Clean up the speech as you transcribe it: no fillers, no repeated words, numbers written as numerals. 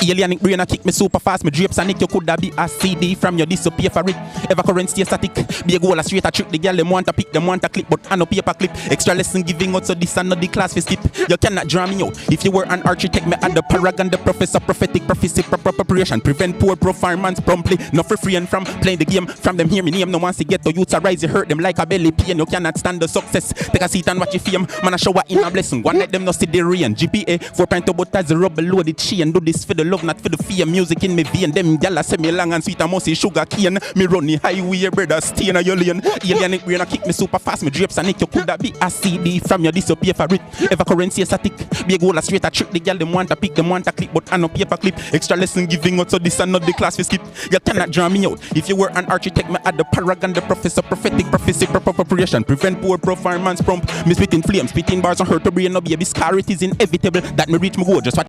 Alienic brain a kick me super fast. Me drapes and nick you coulda be a CD from your disappear for it. Ever current stay static. Be a goal a straight a trick. The girl them want to pick, them want to clip, but I no paper clip. Extra lesson giving out so this and not the class for skip. You cannot draw me out. If you were an architect, me at the paragon, the professor, prophetic prophecy, proper preparation, prevent poor performance promptly. No refrain from playing the game. From them hear me name. No one to get to you to rise. You hurt them like a belly pain. You cannot stand the success. Take a seat and watch your fame. Man a shower in a blessing. One let them not see the rain. GPA 4.2 but as a rubber below the chain. Do this for the love, not for the fear. Music in me vein. Them gala say me long and sweet. I must say sugar cane. Me run the highway, brother. Stay in your lane. Alienic brain a kick me super fast. Me drapes and nick you coulda be a CD from your disappear for it. Ever currency static. Be a goal a straight a trick. The girl them want to pick, them want to clip, but I no paper clip. Extra lesson giving out so this and not the class for skip. You cannot draw me out. If you were an architect, me at the paragon, the professor, prophetic prophecy, proper preparation, prevent poor performance prompt. Me spitting flames, spitting bars on hurt to brain no baby scar. It is inevitable that me reach my goal. Just watch